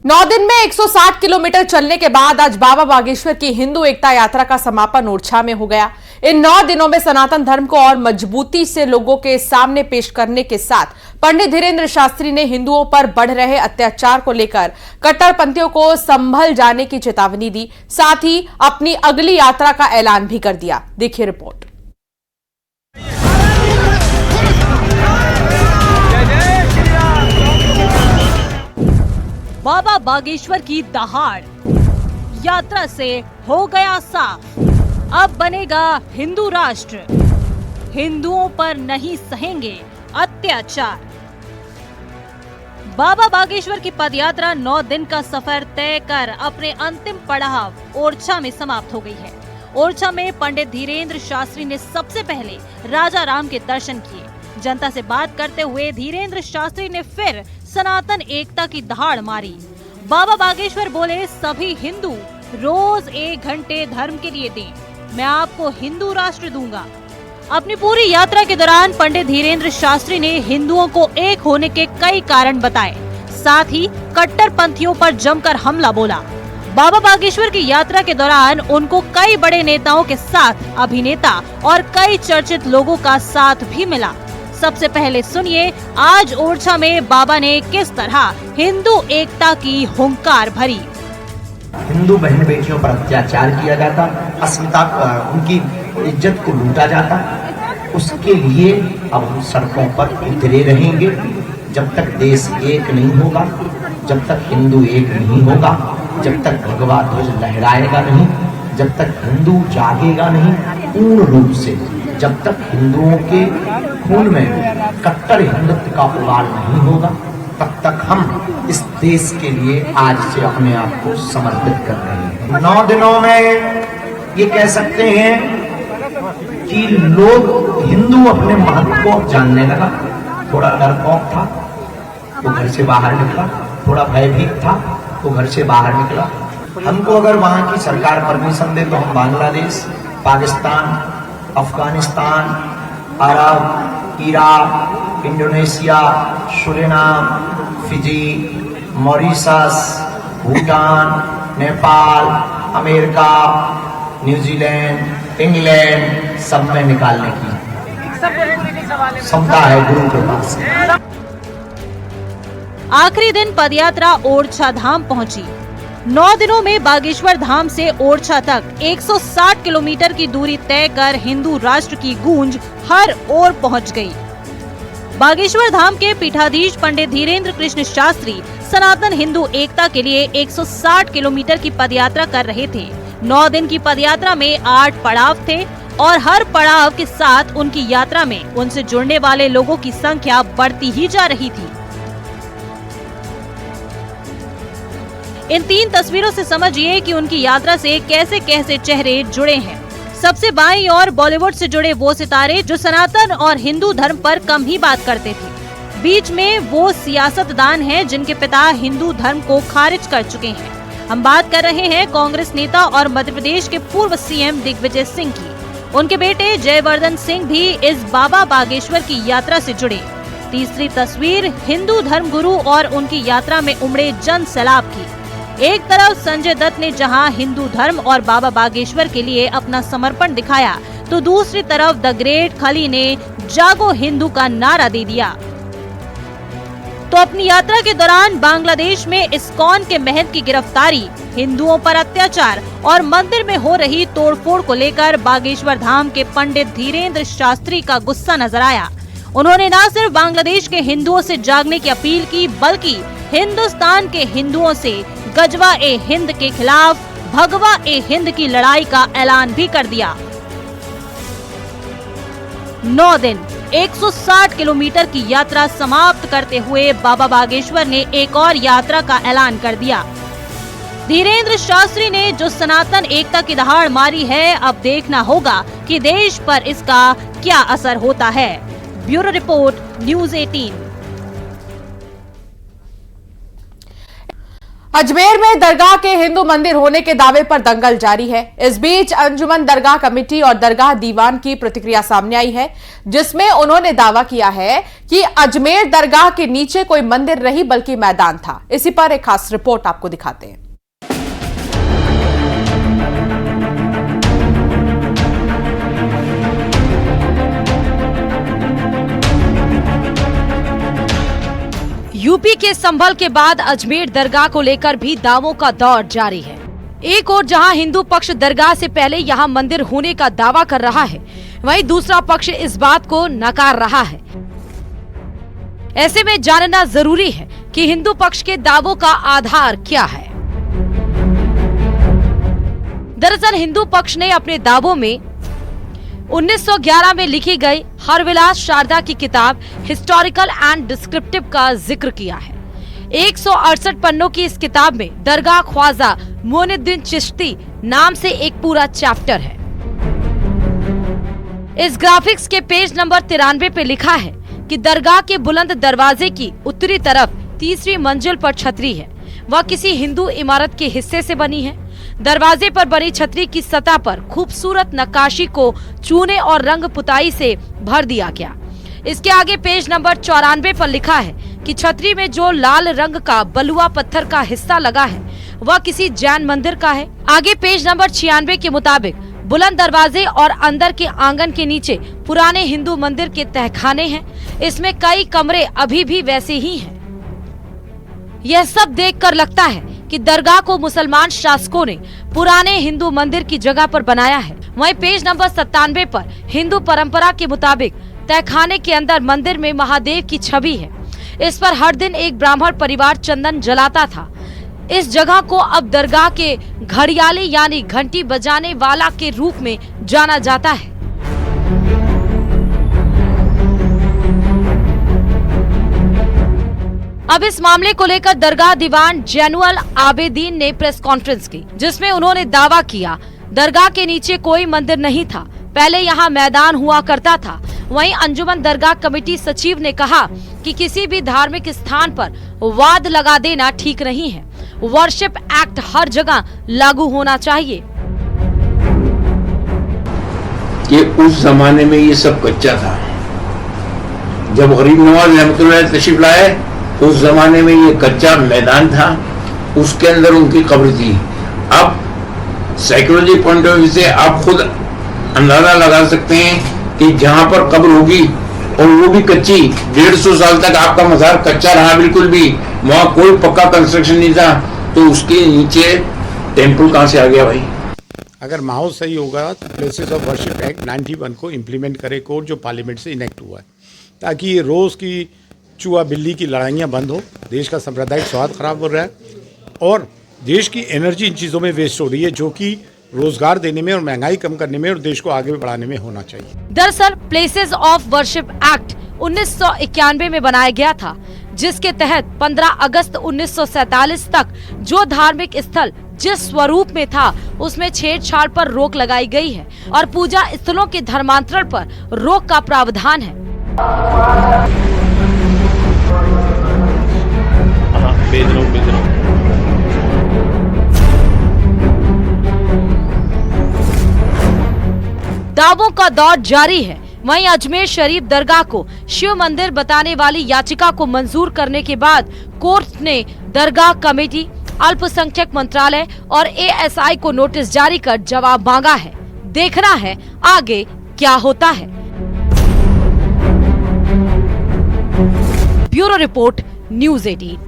9 दिन में 160 किलोमीटर चलने के बाद आज बाबा बागेश्वर की हिंदू एकता यात्रा का समापन ओरछा में हो गया। इन 9 दिनों में सनातन धर्म को और मजबूती से लोगों के सामने पेश करने के साथ पंडित धीरेन्द्र शास्त्री ने हिंदुओं पर बढ़ रहे अत्याचार को लेकर कट्टरपंथियों को संभल जाने की चेतावनी दी, साथ ही अपनी अगली यात्रा का ऐलान भी कर दिया। देखिए रिपोर्ट। बाबा बागेश्वर की दहाड़ यात्रा से हो गया साफ, अब बनेगा हिंदू राष्ट्र, हिंदुओं पर नहीं सहेंगे अत्याचार। बाबा बागेश्वर की पदयात्रा 9 दिन का सफर तय कर अपने अंतिम पड़ाव ओरछा में समाप्त हो गई है। ओरछा में पंडित धीरेन्द्र शास्त्री ने सबसे पहले राजा राम के दर्शन किए। जनता से बात करते हुए धीरेन्द्र शास्त्री ने फिर सनातन एकता की दहाड़ मारी। बाबा बागेश्वर बोले, सभी हिंदू रोज 1 घंटे धर्म के लिए दें, मैं आपको हिंदू राष्ट्र दूंगा। अपनी पूरी यात्रा के दौरान पंडित धीरेन्द्र शास्त्री ने हिंदुओं को एक होने के कई कारण बताए, साथ ही कट्टरपंथियों पर जमकर हमला बोला। बाबा बागेश्वर की यात्रा के दौरान उनको कई बड़े नेताओं के साथ अभिनेता और कई चर्चित लोगों का साथ भी मिला। सबसे पहले सुनिए आज ओरछा में बाबा ने किस तरह हिंदू एकता की हुंकार भरी। हिंदू बहन बेटियों पर अत्याचार किया जाता, अस्मिता उनकी इज्जत को लूटा जाता, उसके लिए अब हम सड़कों पर उतरे रहेंगे। जब तक देश एक नहीं होगा, जब तक हिंदू एक नहीं होगा, जब तक भगवा ध्वज लहराएगा नहीं, जब तक हिंदू जागेगा नहीं पूर्ण रूप से, जब तक हिंदुओं के खून में कट्टर हिंदुत्व का उबाल नहीं होगा, तब तक हम इस देश के लिए आज से अपने आप को समर्पित कर रहे हैं। 9 दिनों में ये कह सकते हैं कि लोग हिंदू अपने महत्व को जानने लगा। थोड़ा डरपोक था वो घर से बाहर निकला, थोड़ा भयभीत था वो घर से बाहर निकला। हमको अगर वहां की सरकार परमिशन दे तो हम Bangladesh, Pakistan, Afghanistan, Arab, Iraq, Indonesia, Suriname, Fiji, Mauritius, Bhutan, Nepal, America, New Zealand, England सब में निकालने की क्षमता है गुरु के पास। आखिरी दिन पदयात्रा ओरछा धाम पहुंची। 9 दिनों में बागेश्वर धाम से ओरछा तक 160 किलोमीटर की दूरी तय कर हिंदू राष्ट्र की गूंज हर ओर पहुंच गई। बागेश्वर धाम के पीठाधीश पंडित धीरेन्द्र कृष्ण शास्त्री सनातन हिंदू एकता के लिए 160 किलोमीटर की पदयात्रा कर रहे थे। 9 दिन की पदयात्रा में 8 पड़ाव थे और हर पड़ाव के साथ उनकी यात्रा में उनसे जुड़ने वाले लोगों की संख्या बढ़ती ही जा रही थी। इन 3 तस्वीरों से समझिए कि उनकी यात्रा से कैसे कैसे चेहरे जुड़े हैं। सबसे बाईं ओर बॉलीवुड से जुड़े वो सितारे जो सनातन और हिंदू धर्म पर कम ही बात करते थे। बीच में वो सियासतदान हैं जिनके पिता हिंदू धर्म को खारिज कर चुके हैं। हम बात कर रहे हैं कांग्रेस नेता और मध्य प्रदेश के पूर्व सीएम दिग्विजय सिंह की। उनके बेटे जयवर्धन सिंह भी इस बाबा बागेश्वर की यात्रा से जुड़े। तीसरी तस्वीर हिंदू धर्म गुरु और उनकी यात्रा में उमड़े जन सैलाब की। एक तरफ संजय दत्त ने जहां हिंदू धर्म और बाबा बागेश्वर के लिए अपना समर्पण दिखाया, तो दूसरी तरफ द ग्रेट खली ने जागो हिंदू का नारा दे दिया। तो अपनी यात्रा के दौरान बांग्लादेश में इस्कॉन के महंत की गिरफ्तारी, हिंदुओं पर अत्याचार और मंदिर में हो रही तोड़फोड़ को लेकर बागेश्वर धाम के पंडित धीरेन्द्र शास्त्री का गुस्सा नजर आया। उन्होंने न सिर्फ बांग्लादेश के हिंदुओं से जागने की अपील की, बल्कि हिंदुस्तान के हिंदुओं से गजवा ए हिंद के खिलाफ भगवा ए हिंद की लड़ाई का ऐलान भी कर दिया। 9 दिन 160 किलोमीटर की यात्रा समाप्त करते हुए बाबा बागेश्वर ने एक और यात्रा का ऐलान कर दिया। धीरेन्द्र शास्त्री ने जो सनातन एकता की दहाड़ मारी है, अब देखना होगा कि देश पर इसका क्या असर होता है। Bureau report, news 18। अजमेर में दरगाह के हिंदू मंदिर होने के दावे पर दंगल जारी है। इस बीच अंजुमन दरगाह कमेटी और दरगाह दीवान की प्रतिक्रिया सामने आई है, जिसमें उन्होंने दावा किया है कि अजमेर दरगाह के नीचे कोई मंदिर नहीं बल्कि मैदान था। इसी पर एक खास रिपोर्ट आपको दिखाते हैं। यूपी के संभल के बाद अजमेर दरगाह को लेकर भी दावों का दौर जारी है। एक और जहां हिंदू पक्ष दरगाह से पहले यहां मंदिर होने का दावा कर रहा है, वहीं दूसरा पक्ष इस बात को नकार रहा है। ऐसे में जानना जरूरी है कि हिंदू पक्ष के दावों का आधार क्या है। दरअसल हिंदू पक्ष ने अपने दावों में 1911 में लिखी गई हरविलास शारदा की किताब हिस्टोरिकल एंड डिस्क्रिप्टिव का जिक्र किया है। 168 पन्नों की इस किताब में दरगाह ख्वाजा मोइनुद्दीन चिश्ती नाम से एक पूरा चैप्टर है। इस ग्राफिक्स के पेज नंबर 93 पे लिखा है कि दरगाह के बुलंद दरवाजे की उत्तरी तरफ तीसरी मंजिल पर छतरी है। वह किसी हिंदू इमारत के हिस्से से बनी है। दरवाजे पर बनी छतरी की सतह पर खूबसूरत नक्काशी को चूने और रंग पुताई से भर दिया गया। इसके आगे पेज नंबर 94 पर लिखा है कि छतरी में जो लाल रंग का बलुआ पत्थर का हिस्सा लगा है वह किसी जैन मंदिर का है। आगे पेज नंबर 96 के मुताबिक बुलंद दरवाजे और अंदर के आंगन के नीचे पुराने हिंदू मंदिर के तहखाने हैं। इसमें कई कमरे अभी भी वैसे ही हैं। यह सब देखकर लगता है कि दरगाह को मुसलमान शासकों ने पुराने हिंदू मंदिर की जगह पर बनाया है। वहीं पेज नंबर 97 पर हिंदू परंपरा के मुताबिक तहखाने के अंदर मंदिर में महादेव की छवि है। इस पर हर दिन एक ब्राह्मण परिवार चंदन जलाता था। इस जगह को अब दरगाह के घड़ियाले यानी घंटी बजाने वाला के रूप में जाना जाता है। अब इस मामले को लेकर दरगाह दीवान जैनुअल आबेदीन ने प्रेस कॉन्फ्रेंस की, जिसमें उन्होंने दावा किया दरगाह के नीचे कोई मंदिर नहीं था, पहले यहाँ मैदान हुआ करता था। वहीं अंजुमन दरगाह कमेटी सचिव ने कहा कि किसी भी धार्मिक स्थान पर वाद लगा देना ठीक नहीं है। वर्शिप एक्ट हर जगह लागू होना चाहिए। कि उस जमाने में ये सब कच्चा था। जब गरीब नवाज रहमतुल्लाह तशरीफ लाए उस जमाने में ये कच्चा मैदान था, उसके अंदर उनकी कब्र थी। अब साइकोलॉजी पॉइंट ऑफ व्यू से आप खुद अंदाजा लगा सकते हैं कि जहां पर कब्र होगी और वो भी कच्ची, 150 साल तक आपका मज़ार कच्चा रहा, बिल्कुल भी वहां कोई पक्का कंस्ट्रक्शन नहीं था, तो उसके नीचे टेम्पल कहां से आ गया भाई? अगर माहौल सही होगा तो प्लेसेस ऑफ वर्शिप एक्ट 91 को इम्प्लीमेंट करे कोर्ट, जो पार्लियामेंट से इनेक्ट हुआ है, ताकि ये रोज़ की चूहा बिल्ली की लड़ाइयाँ बंद हो। देश का सांप्रदायिक स्वाद खराब हो रहा है और देश की एनर्जी इन चीज़ों में वेस्ट हो रही है, जो कि रोजगार देने में और महंगाई कम करने में और देश को आगे बढ़ाने में होना चाहिए। दरअसल प्लेसेस ऑफ वर्शिप एक्ट 1991 में बनाया गया था, जिसके तहत 15 अगस्त 1947 तक जो धार्मिक स्थल जिस स्वरूप में था उसमें छेड़छाड़ पर रोक लगाई गई है और पूजा स्थलों के धर्मांतरण पर रोक का प्रावधान है। दावों का दौर जारी है। वहीं अजमेर शरीफ दरगाह को शिव मंदिर बताने वाली याचिका को मंजूर करने के बाद कोर्ट ने दरगाह कमेटी, अल्पसंख्यक मंत्रालय और एएसआई को नोटिस जारी कर जवाब मांगा है। देखना है आगे क्या होता है। Bureau report, news 18।